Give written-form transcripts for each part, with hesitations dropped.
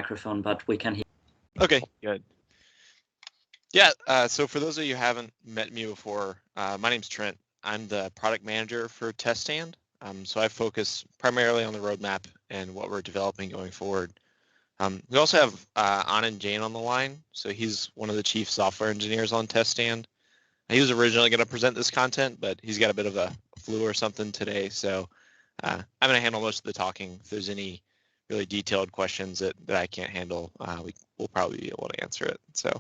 microphone, but we can hear. Okay, good. Yeah, so for those of you who haven't met me before, my name's Trent. I'm the product manager for TestStand. So I focus primarily on the roadmap and what we're developing going forward. We also have Anand Jain on the line. So he's one of the chief software engineers on TestStand. He was originally going to present this content, but he's got a bit of a flu or something today. So I'm going to handle most of the talking. If there's any really detailed questions that I can't handle, we'll probably be able to answer it. So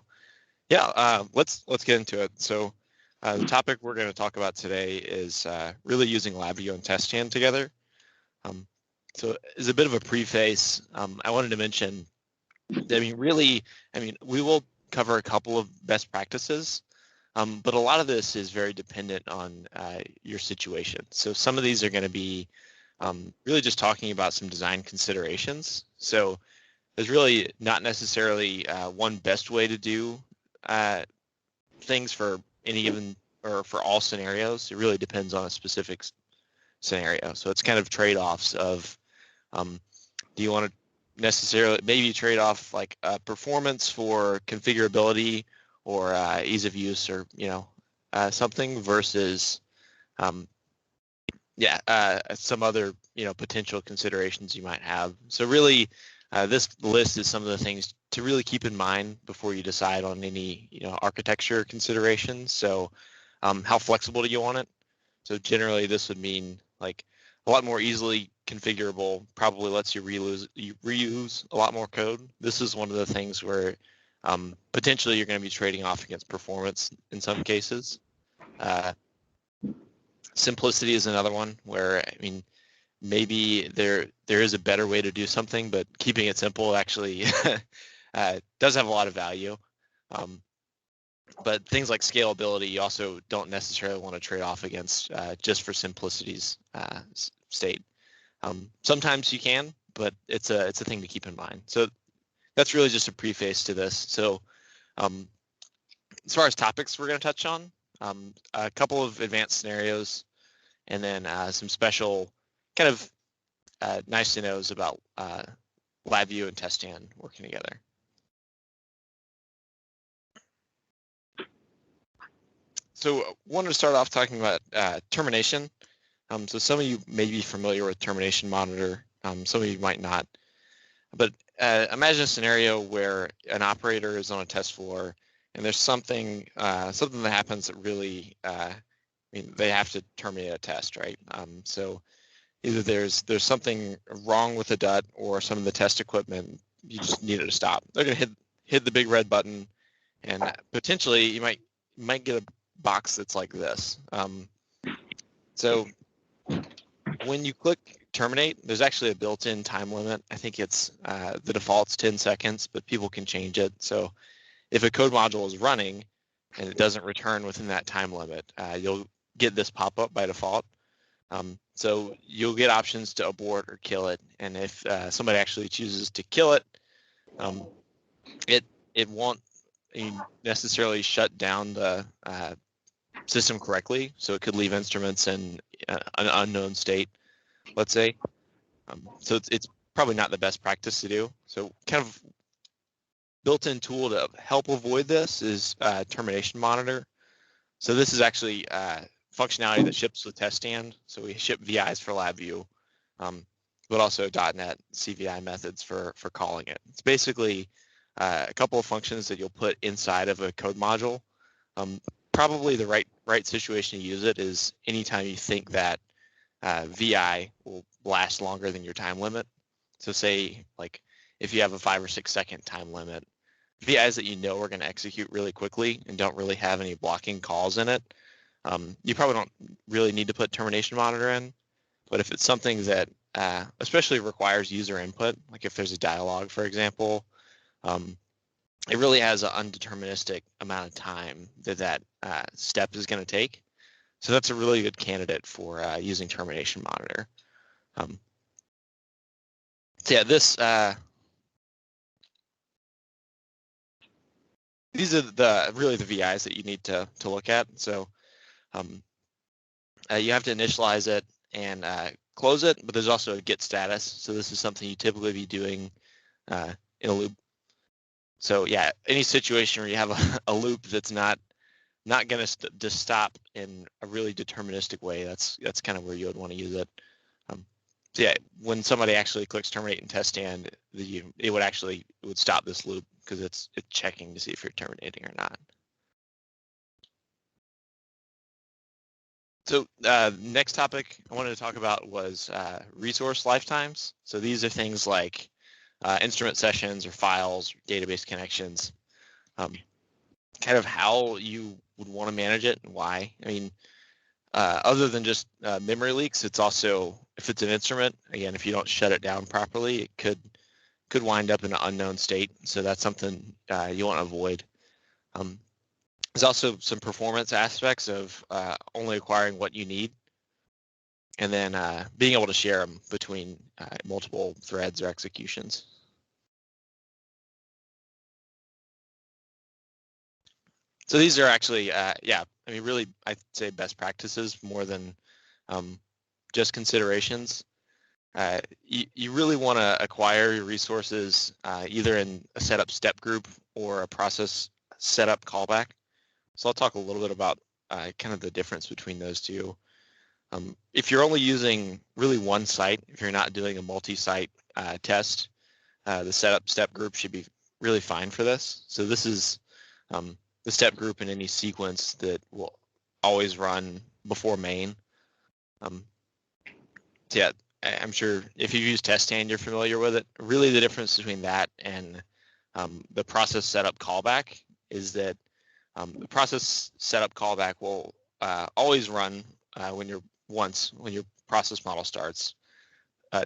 yeah, let's get into it. So the topic we're going to talk about today is really using LabVIEW and TestStand together. So as a bit of a preface, I wanted to mention that, we will cover a couple of best practices, but a lot of this is very dependent on your situation. So some of these are going to be really just talking about some design considerations. So there's really not necessarily one best way to do things for any given or for all scenarios. It really depends on a specific scenario. So it's kind of trade-offs of do you want to necessarily maybe trade off like performance for configurability or ease of use or something versus some other potential considerations you might have. So really this list is some of the things to really keep in mind before you decide on any architecture considerations. So how flexible do you want it? So generally this would mean like a lot more easily configurable, probably lets you reuse a lot more code. This is one of the things where potentially you're going to be trading off against performance in some cases. Simplicity is another one where, maybe there is a better way to do something, but keeping it simple actually does have a lot of value. But things like scalability, you also don't necessarily want to trade off against just for simplicity's sake. Sometimes you can, but it's a thing to keep in mind. So that's really just a preface to this. So as far as topics we're going to touch on, a couple of advanced scenarios, and then some special kind of nice to knows about LabVIEW and TestStand working together. So I wanted to start off talking about termination. So some of you may be familiar with Termination Monitor, some of you might not. But imagine a scenario where an operator is on a test floor and there's something that happens that really, they have to terminate a test, right? So either there's something wrong with the DUT or some of the test equipment, you just need it to stop. They're going to hit the big red button, and potentially you might get a box that's like this. So when you click terminate, there's actually a built-in time limit. I think it's the default's 10 seconds, but people can change it. So if a code module is running and it doesn't return within that time limit, you'll get this pop-up by default. So you'll get options to abort or kill it. And if somebody actually chooses to kill it, it won't necessarily shut down the system correctly. So it could leave instruments in an unknown state, let's say. So it's probably not the best practice to do. So kind of built-in tool to help avoid this is Termination Monitor. So this is actually functionality that ships with TestStand. So we ship VIs for LabVIEW, but also .NET CVI methods for calling it. It's basically a couple of functions that you'll put inside of a code module. Probably the right situation to use it is anytime you think that VI will last longer than your time limit. So say like if you have a 5 or 6 second time limit, VIs that you know are going to execute really quickly and don't really have any blocking calls in it, you probably don't really need to put Termination Monitor in. But if it's something that especially requires user input, like if there's a dialogue, for example, it really has an undeterministic amount of time that step is going to take. So that's a really good candidate for using Termination Monitor. So yeah, these are really the VIs that you need to look at. So you have to initialize it and close it, but there's also a Git Status. So this is something you typically be doing in a loop. So yeah, any situation where you have a loop that's not going to just stop in a really deterministic way, that's kind of where you would want to use it. So yeah, when somebody actually clicks terminate in TestStand, it would stop this loop because it's checking to see if you're terminating or not. So next topic I wanted to talk about was resource lifetimes. So these are things like instrument sessions or files, database connections, kind of how you would want to manage it and why. I mean, other than just memory leaks, it's also, if it's an instrument, again, if you don't shut it down properly, it could wind up in an unknown state. So that's something you want to avoid. There's also some performance aspects of only acquiring what you need, and then being able to share them between multiple threads or executions. So these are actually, yeah, I mean, really, I'd say best practices more than just considerations. You really want to acquire your resources either in a setup step group or a process setup callback. So I'll talk a little bit about kind of the difference between those two. If you're only using really one site, if you're not doing a multi-site test, the setup step group should be really fine for this. So this is the step group in any sequence that will always run before main. So yeah, I'm sure if you use TestStand, you're familiar with it. Really, the difference between that and the process setup callback is that the process setup callback will always run when your process model starts.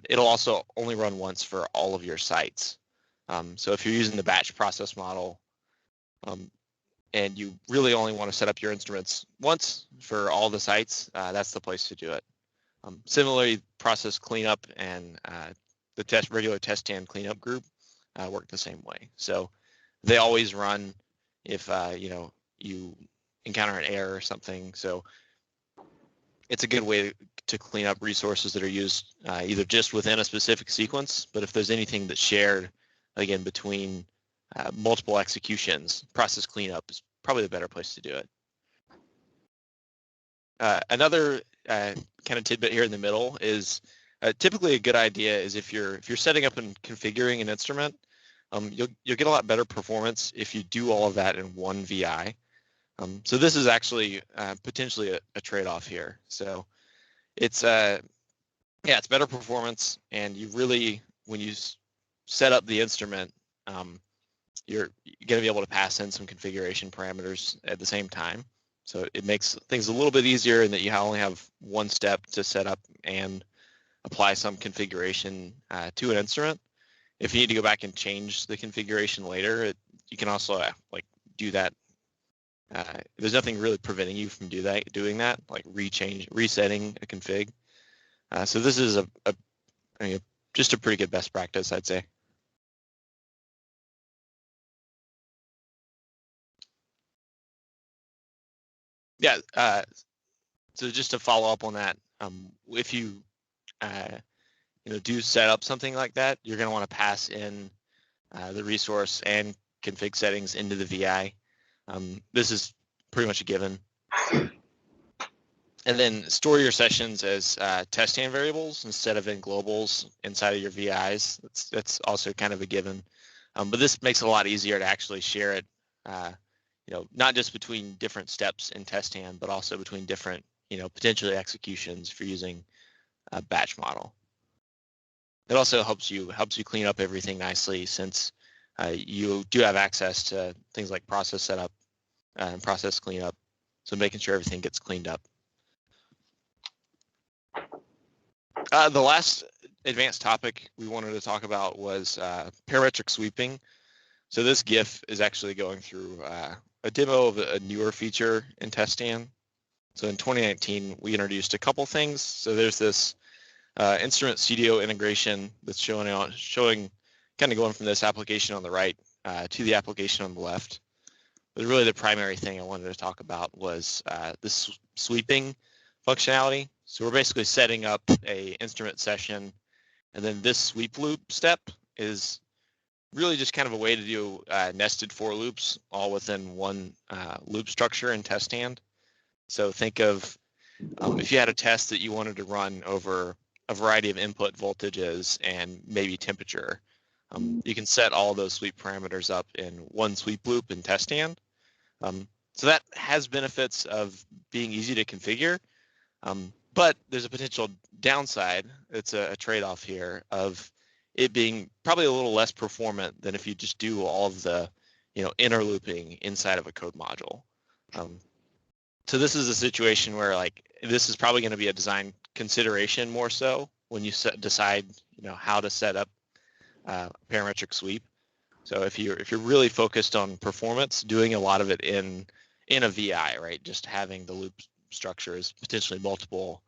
It'll also only run once for all of your sites. So if you're using the batch process model and you really only want to set up your instruments once for all the sites, that's the place to do it. Similarly, process cleanup and the regular TestStand cleanup group work the same way. So they always run if you encounter an error or something. So it's a good way to clean up resources that are used either just within a specific sequence, but if there's anything that's shared, again, between multiple executions, process cleanup is probably the better place to do it. Another kind of tidbit here in the middle is typically a good idea is if you're setting up and configuring an instrument, you'll get a lot better performance if you do all of that in one VI. So this is actually potentially a trade-off here. So it's it's better performance, and you really, when you set up the instrument, you're going to be able to pass in some configuration parameters at the same time. So it makes things a little bit easier in that you only have one step to set up and apply some configuration to an instrument. If you need to go back and change the configuration later, you can also do that. There's nothing really preventing you from doing that, like resetting a config. So this is just a pretty good best practice, I'd say. Yeah. So just to follow up on that, if you do set up something like that, you're going to want to pass in the resource and config settings into the VI. This is pretty much a given. And then store your sessions as TestStand variables instead of in globals inside of your VIs. That's also kind of a given. But this makes it a lot easier to actually share it, not just between different steps in TestStand, but also between different, potentially executions if you're using a batch model. It also helps you clean up everything nicely, since you do have access to things like process setup and process cleanup. So making sure everything gets cleaned up. The last advanced topic we wanted to talk about was parametric sweeping. So this GIF is actually going through a demo of a newer feature in TestStand. So in 2019, we introduced a couple things. So there's this instrument CDO integration that's showing kind of going from this application on the right to the application on the left. But really the primary thing I wanted to talk about was this sweeping functionality. So we're basically setting up a instrument session, and then this sweep loop step is really just kind of a way to do nested for loops all within one loop structure in TestStand. So think of if you had a test that you wanted to run over a variety of input voltages and maybe temperature, you can set all those sweep parameters up in one sweep loop in TestStand. So that has benefits of being easy to configure, but there's a potential downside. It's a trade-off here of it being probably a little less performant than if you just do all of the, inner looping inside of a code module. So this is a situation where like this is probably going to be a design consideration more so when you decide, how to set up parametric sweep. So if you're really focused on performance, doing a lot of it in a VI, right? Just having the loop structures potentially multiple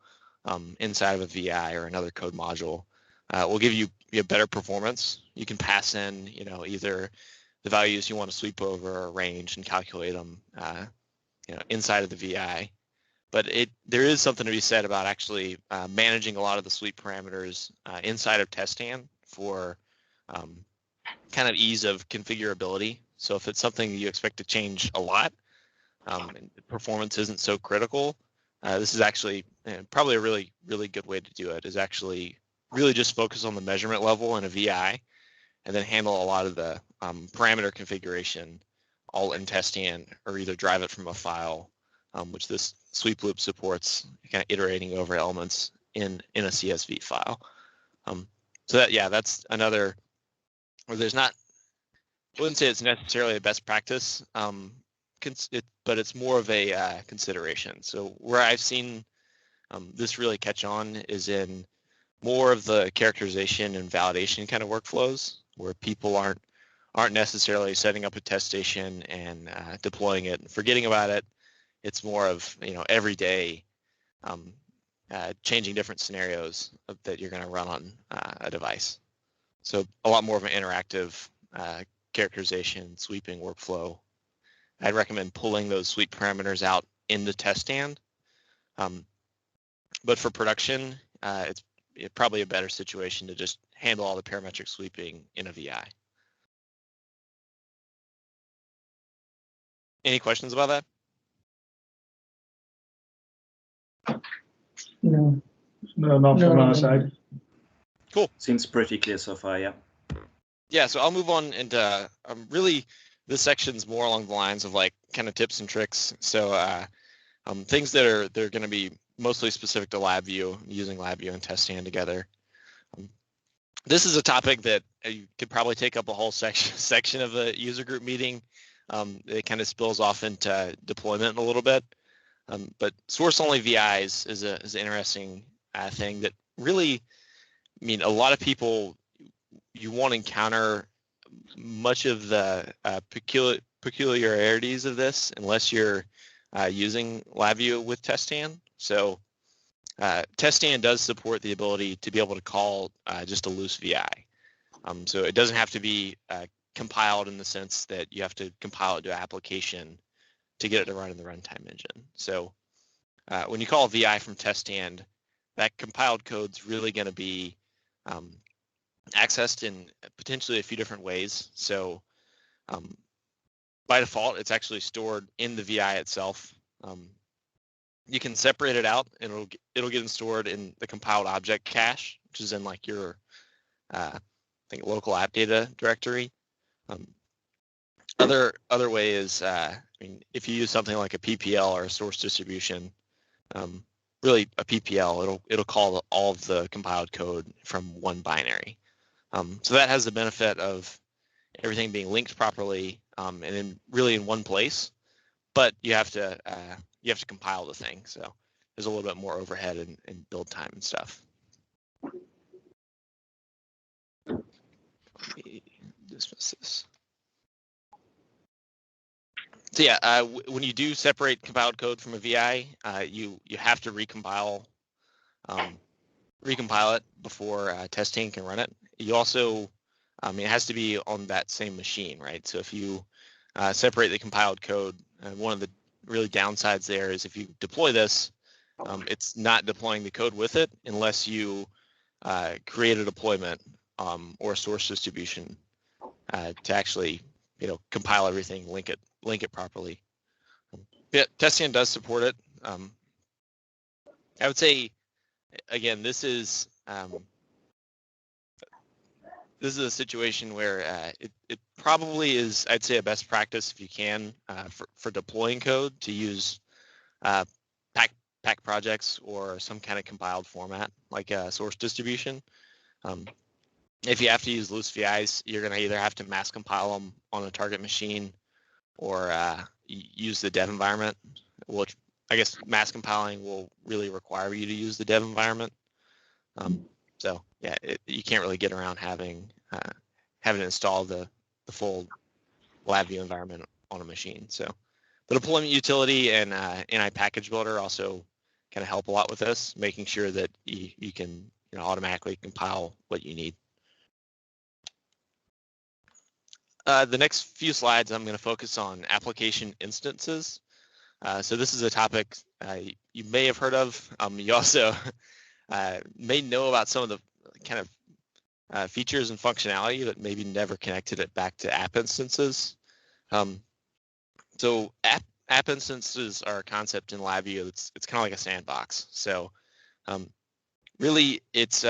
inside of a VI or another code module will give you better performance. You can pass in, either the values you want to sweep over or range and calculate them, inside of the VI. But there is something to be said about actually managing a lot of the sweep parameters inside of TestStand for kind of ease of configurability. So if it's something you expect to change a lot, and performance isn't so critical, this is actually probably a really, really good way to do it, is actually really just focus on the measurement level in a VI and then handle a lot of the parameter configuration all in TestStand, or either drive it from a file, which this sweep loop supports, kind of iterating over elements in a CSV file. So that's another, where there's not, I wouldn't say it's necessarily a best practice, but it's more of a consideration. So where I've seen this really catch on is in more of the characterization and validation kind of workflows, where people aren't necessarily setting up a test station and deploying it and forgetting about it. It's more of, every day changing different scenarios that you're going to run on a device. So a lot more of an interactive characterization, sweeping workflow. I'd recommend pulling those sweep parameters out into TestStand. But for production, it's probably a better situation to just handle all the parametric sweeping in a VI. Any questions about that? No, not from our side. Cool. Seems pretty clear so far, yeah. Yeah, so I'll move on into really this section's more along the lines of like kind of tips and tricks. So things that are going to be mostly specific to LabVIEW, using LabVIEW and TestStand together. This is a topic that you could probably take up a whole section of a user group meeting. It kind of spills off into deployment a little bit. But source-only VIs is an interesting thing that really, a lot of people, you won't encounter much of the peculiarities of this unless you're using LabVIEW with TestStand. So TestStand does support the ability to be able to call just a loose VI. So it doesn't have to be compiled in the sense that you have to compile it to an application to get it to run in the runtime engine. So when you call a VI from TestStand, that compiled code's really going to be accessed in potentially a few different ways. So by default, it's actually stored in the VI itself. You can separate it out, and it'll get stored in the compiled object cache, which is in like your I think local app data directory. Other way is if you use something like a PPL or a source distribution, really a PPL, it'll call all of the compiled code from one binary. So that has the benefit of everything being linked properly and really in one place, but you have to compile the thing. So there's a little bit more overhead and build time and stuff. Let me dismiss this. So yeah, when you do separate compiled code from a VI, you have to recompile it before testing can run it. You also, it has to be on that same machine, right? So if you separate the compiled code, one of the really downsides there is if you deploy this, it's not deploying the code with it unless you create a deployment or a source distribution to actually, compile everything, link it properly. Yeah, TestStand does support it. I would say, again, this is a situation where it probably is, I'd say, a best practice if you can for deploying code to use pack projects or some kind of compiled format like a source distribution. If you have to use loose VIs, you're going to either have to mass compile them on a target machine or use the dev environment, which I guess mass compiling will really require you to use the dev environment. So yeah, you can't really get around having installed the full LabVIEW environment on a machine. So the deployment utility and NI package builder also kind of help a lot with this, making sure that you can automatically compile what you need. The next few slides, I'm going to focus on application instances. So this is a topic you may have heard of. You also may know about some of the kind of features and functionality, but maybe never connected it back to app instances. So app instances are a concept in LabVIEW. It's kind of like a sandbox. So really, it's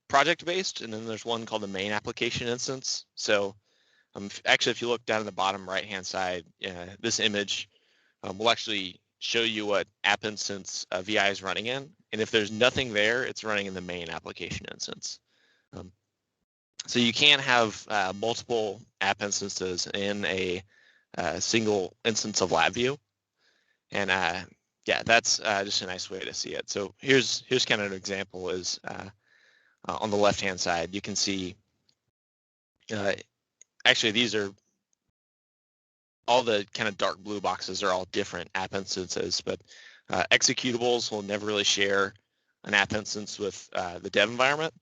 project-based, and then there's one called the main application instance. So actually, if you look down in the bottom right-hand side, this image will actually show you what app instance VI is running in. And if there's nothing there, it's running in the main application instance. So you can't have multiple app instances in a single instance of LabVIEW. And yeah, that's just a nice way to see it. So here's kind of an example is on the left-hand side, you can see, actually these are all the kind of dark blue boxes are all different app instances, but executables will never really share an app instance with the dev environment.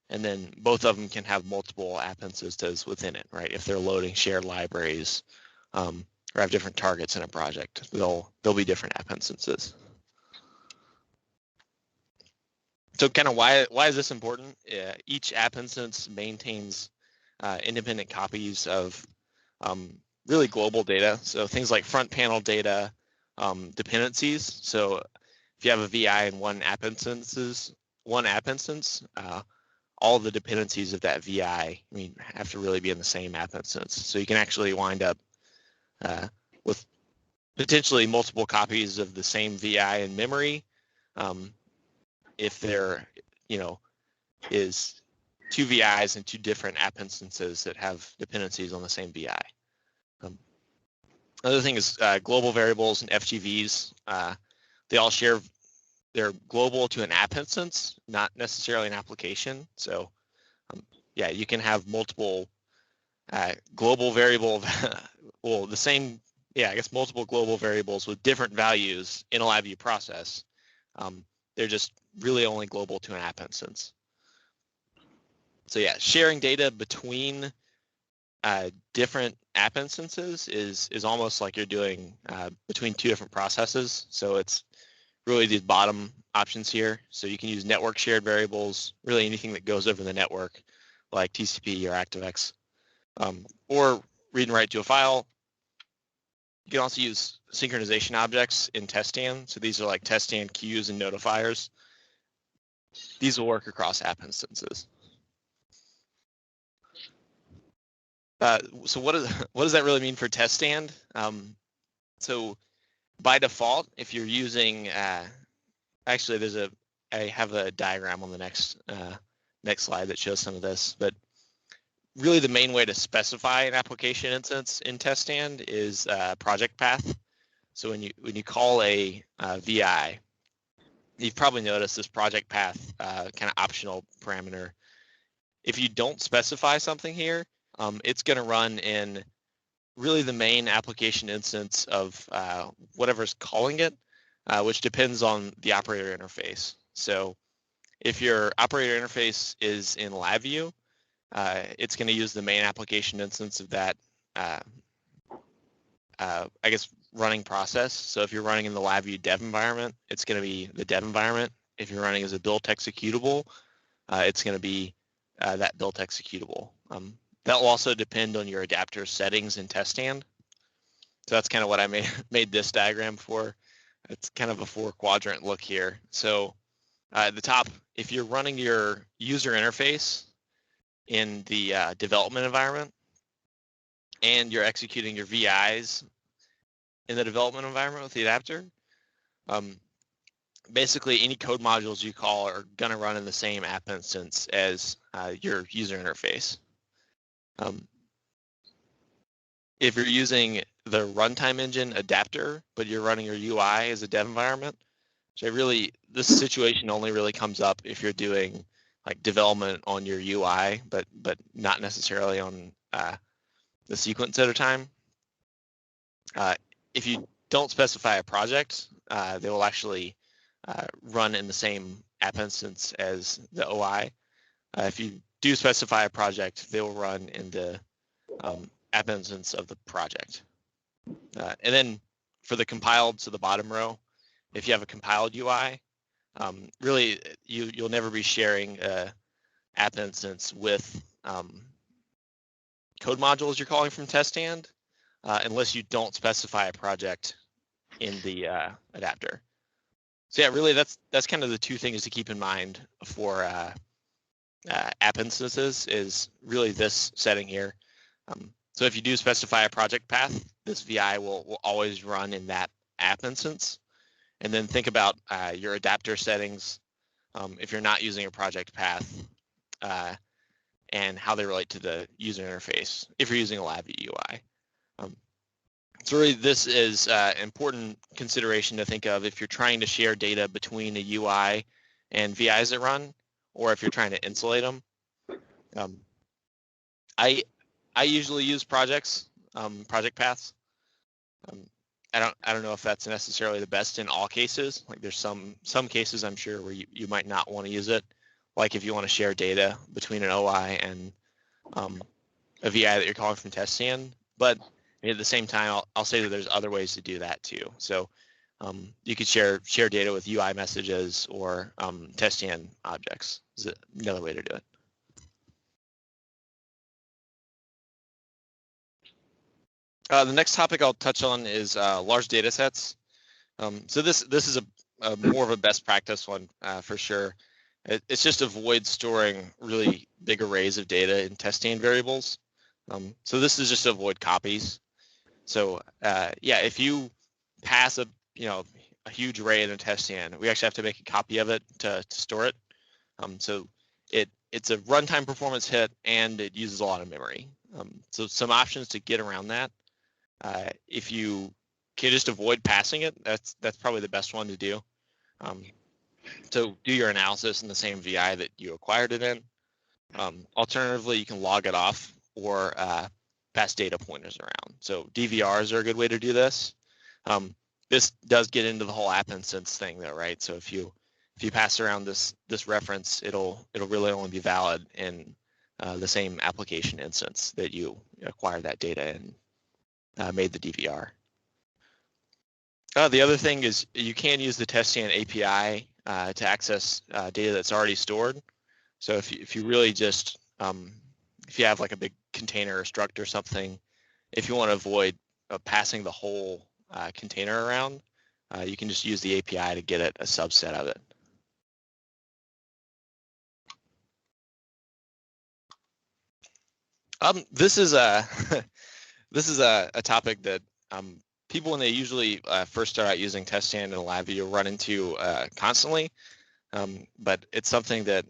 And then both of them can have multiple app instances within it, right? If they're loading shared libraries or have different targets in a project, they'll be different app instances. So kind of why is this important? Each app instance maintains independent copies of really global data. So things like front panel data, dependencies. So if you have a VI in one app instance, all the dependencies of that VI, have to really be in the same app instance. So you can actually wind up with potentially multiple copies of the same VI in memory. If there, is two VIs and two different app instances that have dependencies on the same VI. Another thing is global variables and FGVs. They all share, they're global to an app instance, not necessarily an application. So yeah, you can have multiple global variable, well, the same, yeah, I guess multiple global variables with different values in a LabVIEW process. They're just really only global to an app instance. So yeah, sharing data between different app instances is almost like you're doing between two different processes. So it's really these bottom options here. So you can use network shared variables, really anything that goes over the network, like TCP or ActiveX, or read and write to a file. You can also use synchronization objects in TestStand. So these are like TestStand queues and notifiers. These will work across app instances. So what does that really mean for TestStand? So by default, if you're using, actually I have a diagram on the next slide that shows some of this, but really the main way to specify an application instance in TestStand is project path. So when you call a VI, you've probably noticed this project path kind of optional parameter. If you don't specify something here, it's going to run in really the main application instance of whatever's calling it, which depends on the operator interface. So if your operator interface is in LabVIEW, it's going to use the main application instance of that, I guess, running process. So if you're running in the LabVIEW dev environment, it's going to be the dev environment. If you're running as a built executable, it's going to be that built executable. That will also depend on your adapter settings in TestStand. So that's kind of what I made this diagram for. It's kind of a 4-quadrant look here. So at the top, if you're running your user interface in the development environment and you're executing your VIs in the development environment with the adapter, basically any code modules you call are going to run in the same app instance as your user interface. If you're using the runtime engine adapter, but you're running your UI as a dev environment, so this situation only really comes up if you're doing like development on your UI, but not necessarily on the sequence at a time. If you don't specify a project, they will actually run in the same app instance as the OI. If you do specify a project, they will run in the app instance of the project. And then for the compiled, so the bottom row, if you have a compiled UI, really you'll never be sharing a app instance with code modules you're calling from TestStand unless you don't specify a project in the adapter. So yeah, really that's kind of the two things to keep in mind for app instances is really this setting here. So if you do specify a project path, this VI will always run in that app instance. And then think about your adapter settings if you're not using a project path and how they relate to the user interface if you're using a LabVIEW UI. So really this is important consideration to think of if you're trying to share data between a UI and VIs that run, or if you're trying to insulate them. I usually use project paths. I don't know if that's necessarily the best in all cases. Like there's some cases I'm sure where you might not want to use it, like if you want to share data between an OI and a VI that you're calling from TestStand. But at the same time, I'll say that there's other ways to do that too. So you could share data with UI messages or TestStand objects is another way to do it. The next topic I'll touch on is large data sets. So this is a more of a best practice one for sure. It's just avoid storing really big arrays of data in TestStand variables. So this is just to avoid copies. So yeah, if you pass a huge array in a TestStand, we actually have to make a copy of it to store it. So it's a runtime performance hit and it uses a lot of memory. So some options to get around that. If you can just avoid passing it, that's probably the best one to do. So do your analysis in the same VI that you acquired it in. Alternatively, you can log it off or pass data pointers around. So DVRs are a good way to do this. This does get into the whole app instance thing though, right? So if you pass around this reference, it'll really only be valid in the same application instance that you acquired that data in. Made the DVR. The other thing is you can use the TestStand API to access data that's already stored. So if you really just if you have like a big container or struct or something, if you want to avoid passing the whole container around, you can just use the API to get a subset of it. This is a this is a topic that people, when they usually first start out using TestStand and LabVIEW, run into constantly. But it's something that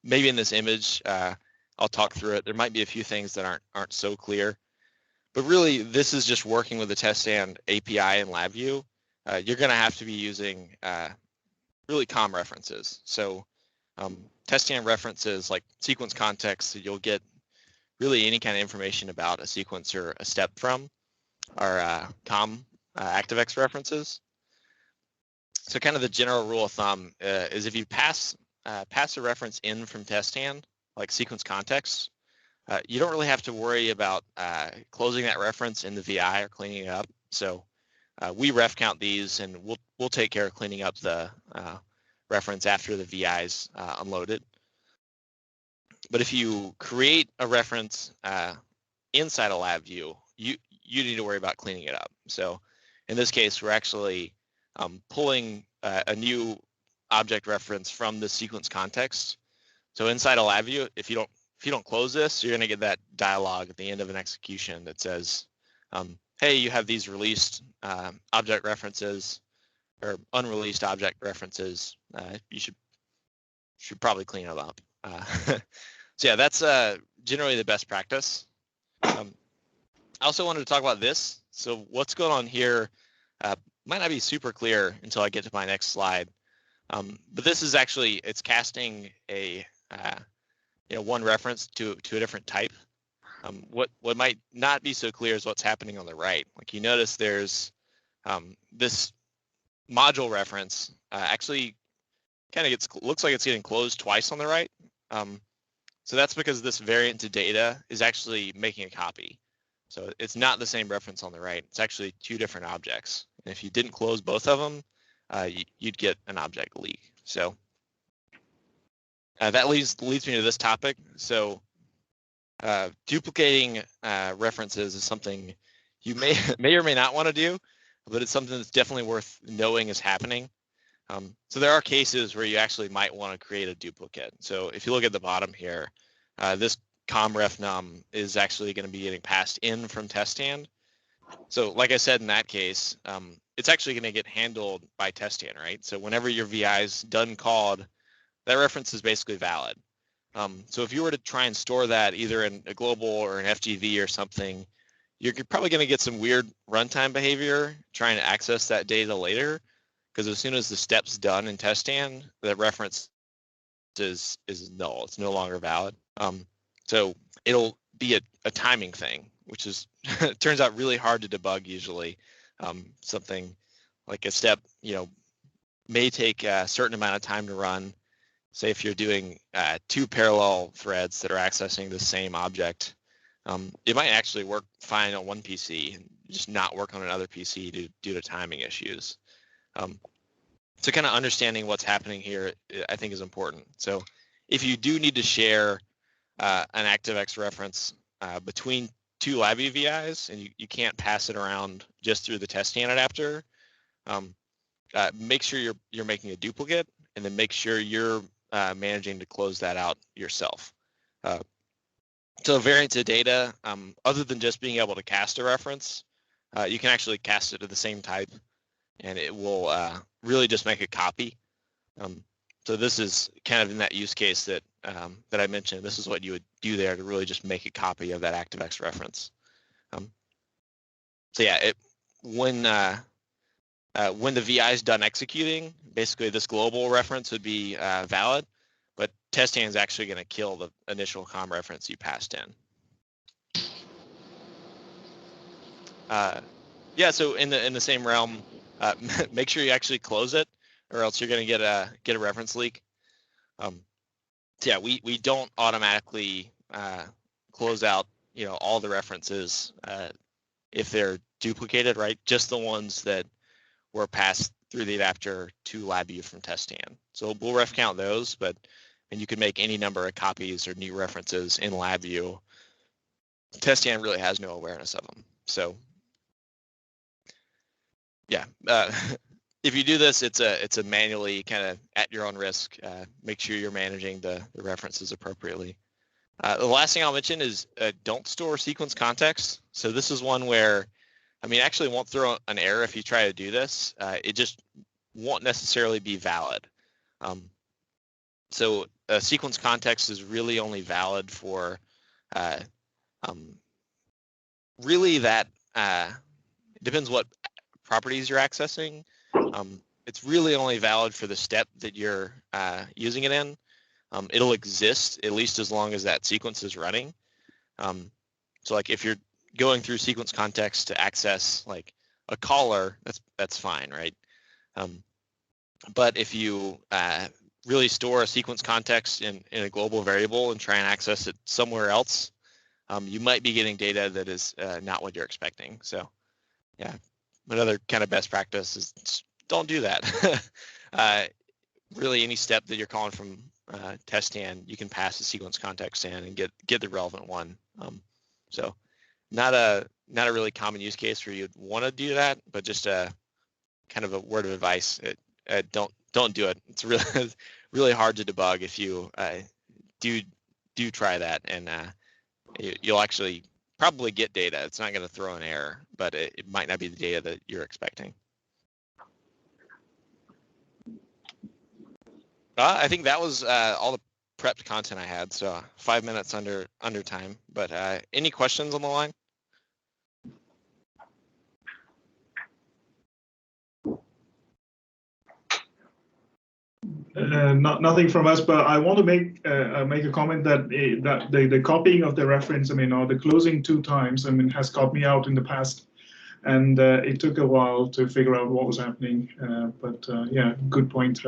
maybe in this image, I'll talk through it. There might be a few things that aren't so clear. But really, this is just working with the TestStand API and LabVIEW. You're going to have to be using really COM references. So TestStand references like sequence context, so you'll get really any kind of information about a sequence or a step from our COM ActiveX references. So kind of the general rule of thumb is if you pass a reference in from TestStand, like sequence context, you don't really have to worry about closing that reference in the VI or cleaning it up. So we ref count these and we'll take care of cleaning up the reference after the VI's unloaded. But if you create a reference inside of LabVIEW, you need to worry about cleaning it up. So in this case, we're actually pulling a new object reference from the sequence context. So inside of LabVIEW, if you don't close this, you're going to get that dialog at the end of an execution that says, hey, you have these released object references or unreleased object references. You should probably clean it up. So yeah, that's generally the best practice. I also wanted to talk about this. So what's going on here might not be super clear until I get to my next slide. But this is actually, it's casting a one reference to a different type. What might not be so clear is what's happening on the right. Like you notice there's this module reference actually kind of looks like it's getting closed twice on the right. So that's because this variant to data is actually making a copy. So it's not the same reference on the right. It's actually two different objects. And if you didn't close both of them, you'd get an object leak. So that leads me to this topic. So duplicating references is something you may or may not want to do, but it's something that's definitely worth knowing is happening. So there are cases where you actually might want to create a duplicate. So if you look at the bottom here, this comrefnum is actually going to be getting passed in from TestStand. So like I said, in that case, it's actually going to get handled by TestStand, right? So whenever your VI is done called, that reference is basically valid. So if you were to try and store that either in a global or an FGV or something, you're probably going to get some weird runtime behavior trying to access that data later, because as soon as the step's done in TestStand, that reference is null. It's no longer valid. So it'll be a timing thing, which is turns out really hard to debug usually. Something like a step, may take a certain amount of time to run. Say if you're doing two parallel threads that are accessing the same object, it might actually work fine on one PC and just not work on another PC due to timing issues. So kind of understanding what's happening here, I think, is important. So if you do need to share an ActiveX reference between two LabVIEW VIs and you can't pass it around just through the TestStand adapter, make sure you're making a duplicate, and then make sure you're managing to close that out yourself. So variant to data, other than just being able to cast a reference, you can actually cast it to the same type, and it will really just make a copy. So this is kind of in that use case that I mentioned. This is what you would do there to really just make a copy of that ActiveX reference. So yeah, when the VI is done executing, basically this global reference would be valid, but TestStand is actually going to kill the initial com reference you passed in. Yeah, so in the same realm, make sure you actually close it, or else you're going to get a reference leak. So yeah, we don't automatically close out all the references if they're duplicated, right? Just the ones that were passed through the adapter to LabVIEW from TestStand. So we'll ref count those, and you can make any number of copies or new references in LabVIEW. TestStand really has no awareness of them. So yeah, if you do this, it's a manually kind of at your own risk. Make sure you're managing the references appropriately. The last thing I'll mention is don't store sequence context. So this is one where, actually won't throw an error if you try to do this. It just won't necessarily be valid. So a sequence context is really only valid for really that depends what properties you're accessing. It's really only valid for the step that you're using it in. It'll exist at least as long as that sequence is running. So like if you're going through sequence context to access like a caller, that's fine, right? But if you really store a sequence context in a global variable and try and access it somewhere else, you might be getting data that is not what you're expecting. So yeah, another kind of best practice is don't do that. Really any step that you're calling from TestStand, you can pass the sequence context in and get the relevant one. So not a really common use case where you'd want to do that, but just a kind of a word of advice. Don't do it. It's really really hard to debug if you do try that, and you'll actually probably get data. It's not going to throw an error, but it might not be the data that you're expecting. I think that was all the prepped content I had, so 5 minutes under time. But any questions on the line? Nothing from us, but I want to make a comment that the copying of the reference, I mean, or the closing 2 times, I mean, has caught me out in the past, and it took a while to figure out what was happening. But yeah, good point.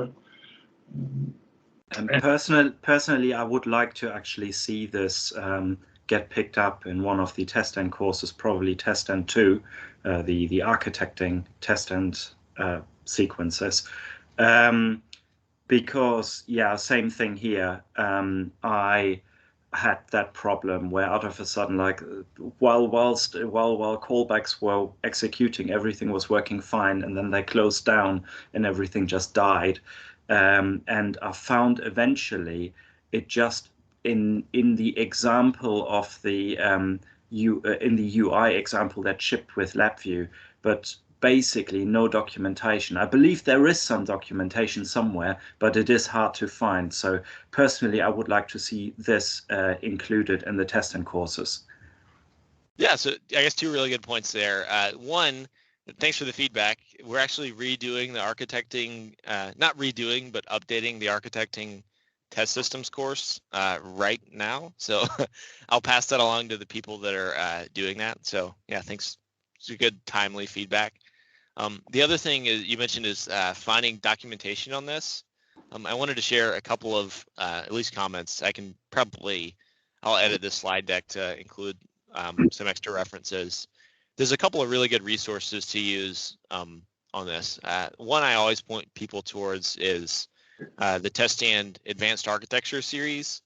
Personally, I would like to actually see this get picked up in one of the TestStand courses, probably TestStand 2, the architecting TestStand sequences. Because yeah, same thing here. I had that problem where out of a sudden, like while callbacks were executing, everything was working fine, and then they closed down and everything just died. And I found eventually it just in the example of the in the UI example that shipped with LabVIEW, but basically no documentation. I believe there is some documentation somewhere, but it is hard to find. So personally, I would like to see this included in the TestStand courses. Yeah, so I guess 2 really good points there. One, thanks for the feedback. We're actually redoing the architecting, not redoing, but updating the architecting test systems course right now. So I'll pass that along to the people that are doing that. So yeah, thanks. It's a good timely feedback. The other thing you mentioned is finding documentation on this. I wanted to share a couple of at least comments. I'll edit this slide deck to include some extra references. There's a couple of really good resources to use on this. One I always point people towards is the TestStand Advanced Architecture series.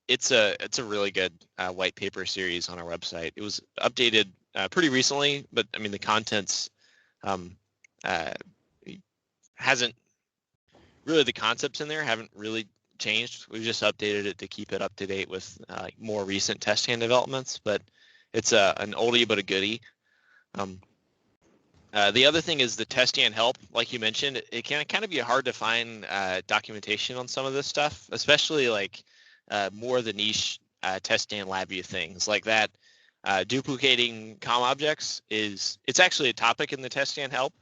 It's a really good white paper series on our website. It was updated pretty recently, but I mean the contents hasn't really, the concepts in there haven't really changed. We've just updated it to keep it up to date with more recent TestStand developments, but it's an oldie but a goodie. The other thing is the TestStand help, like you mentioned, it can kind of be hard to find documentation on some of this stuff, especially like more the niche TestStand LabVIEW things like that. Duplicating COM objects it's actually a topic in the TestStand help,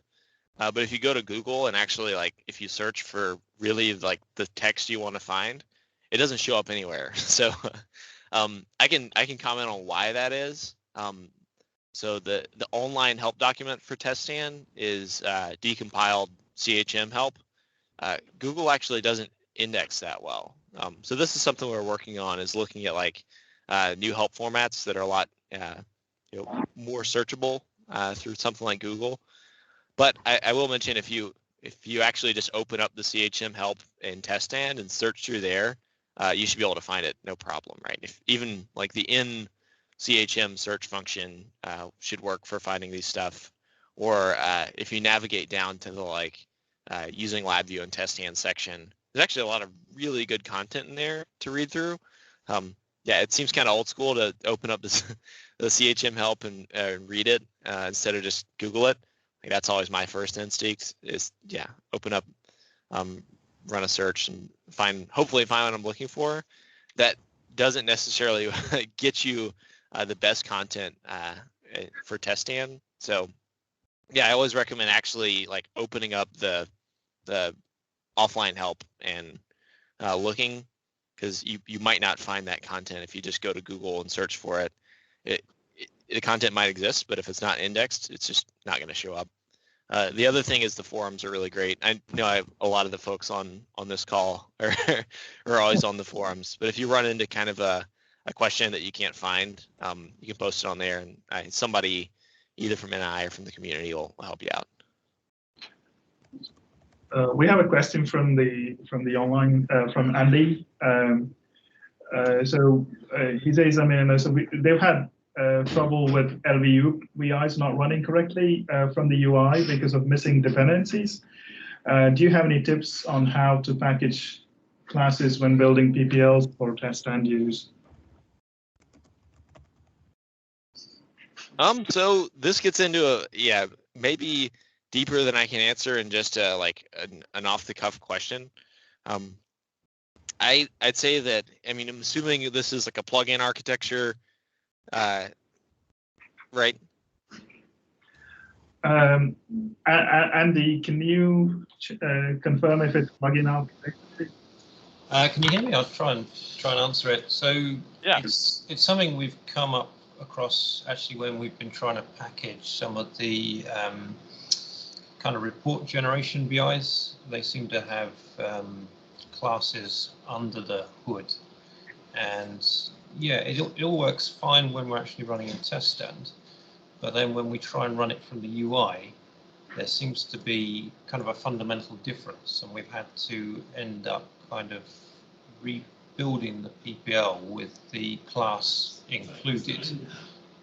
but if you go to Google and actually like if you search for really like the text you want to find, it doesn't show up anywhere. So I can comment on why that is. So the online help document for TestStand is decompiled CHM help. Google actually doesn't index that well. So this is something we're working on, is looking at like new help formats that are a lot more searchable through something like Google. But I will mention if you actually just open up the CHM help in TestStand and search through there, you should be able to find it no problem, right? If even like the in CHM search function should work for finding these stuff, or if you navigate down to the like using LabVIEW and TestStand section, there's actually a lot of really good content in there to read through. Yeah, it seems kind of old school to open up the CHM help and read it instead of just Google it. Like, that's always my first instinct is, yeah, open up, run a search and hopefully find what I'm looking for. That doesn't necessarily get you the best content for TestStand. So yeah, I always recommend actually like opening up the offline help and looking, because you might not find that content if you just go to Google and search for it. The content might exist, but if it's not indexed, it's just not going to show up. The other thing is the forums are really great. I know a lot of the folks on this call are always on the forums, but if you run into kind of a question that you can't find, you can post it on there, and somebody either from NI or from the community will help you out. We have a question from the online from Andy. He says, they've had trouble with LabVIEW VIs not running correctly from the UI because of missing dependencies. Do you have any tips on how to package classes when building PPLs for TestStand use? So this gets into maybe deeper than I can answer in just like an off-the-cuff question. I'd say that, I'm assuming this is like a plugin architecture, right? Andy, can you confirm if it's plugin architecture? Can you hear me? I'll try and answer it. So yeah, it's something we've come up across actually when we've been trying to package some of the kind of report generation VIs. They seem to have classes under the hood, and yeah, it all works fine when we're actually running in TestStand, but then when we try and run it from the UI, there seems to be kind of a fundamental difference, and we've had to end up kind of rebuilding the PPL with the class included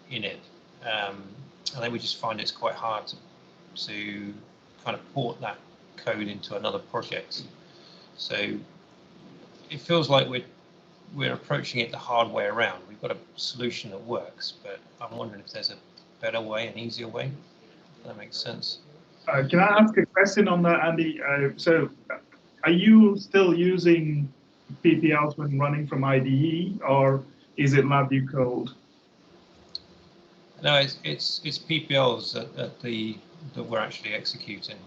in it, and then we just find it's quite hard to kind of port that code into another project. So it feels like we're approaching it the hard way around. We've got a solution that works, but I'm wondering if there's a better way, an easier way. If that makes sense. Can I ask a question on that, Andy? So are you still using PPLs when running from IDE, or is it LabVIEW code? No, it's PPLs that we're actually executing.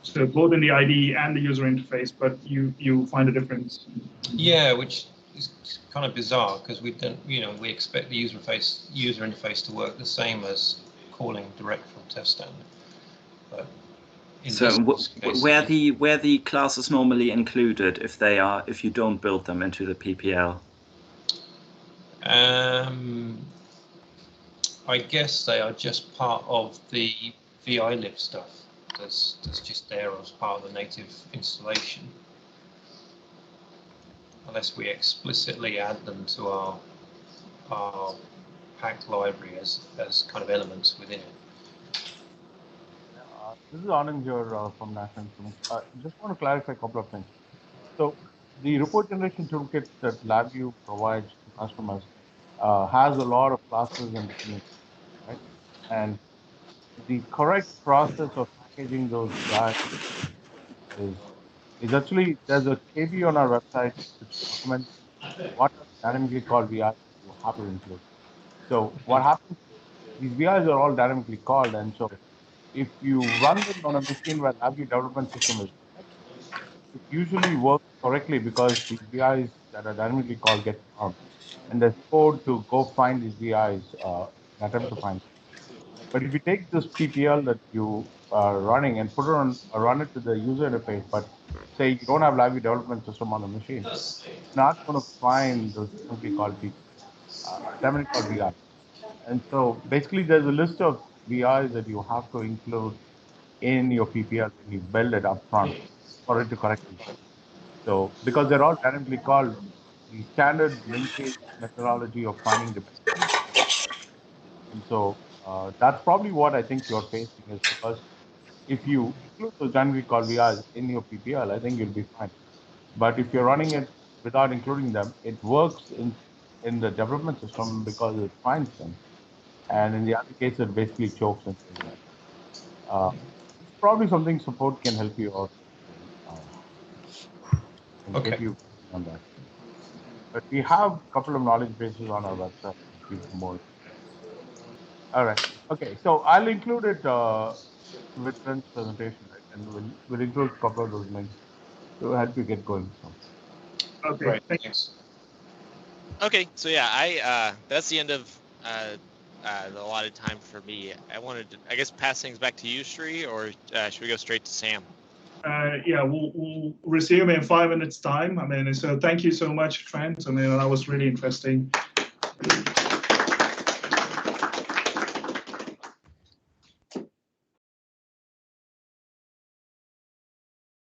So both in the IDE and the user interface, but you find a difference? Yeah, which is kind of bizarre because we don't, we expect the user interface to work the same as calling direct from TestStand. But so where the class is normally included if you don't build them into the PPL? I guess they are just part of the VI-lib stuff that's just there as part of the native installation, unless we explicitly add them to our packed library as kind of elements within it. This is Anand here from National Instruments. Just want to clarify a couple of things. So the report generation toolkit that LabVIEW provides to customers has a lot of classes and dependencies, right? And the correct process of packaging those guys is actually, there's a KB on our website which documents what are dynamically called VIs you have to include. So what happens, these VIs are all dynamically called, and so if you run them on a machine where LabVIEW development system is, it usually works correctly because these VIs that are dynamically called get found, and there's code to go find these VIs and attempt to find them. But if you take this PPL that you are running and put it on, run it to the user interface, but say you don't have LabVIEW development system on the machine, it's not going to find those dynamically called VIs. And so basically there's a list of VIs that you have to include in your PPL when you build it up front for it to correctly work. So because they're all dynamically called, the standard linkage methodology of finding dependencies. And so that's probably what I think you're facing, is because if you include those dynamically called VIs in your PPL, I think you'll be fine. But if you're running it without including them, it works in the development system because it finds them. And in the other case, it basically chokes and things like that. Probably something support can help you out and get you on that. But we have a couple of knowledge bases on our website to give more. All right. Okay. So I'll include it with Trent's presentation, right? And we'll include a couple of those links to help you get going. So. Okay. Great. Thanks. Okay. So yeah, that's the end of the allotted time for me. I wanted to, I guess, pass things back to you, Sri, or should we go straight to Sam? Yeah, we'll resume in 5 minutes time. So thank you so much, Trent. That was really interesting.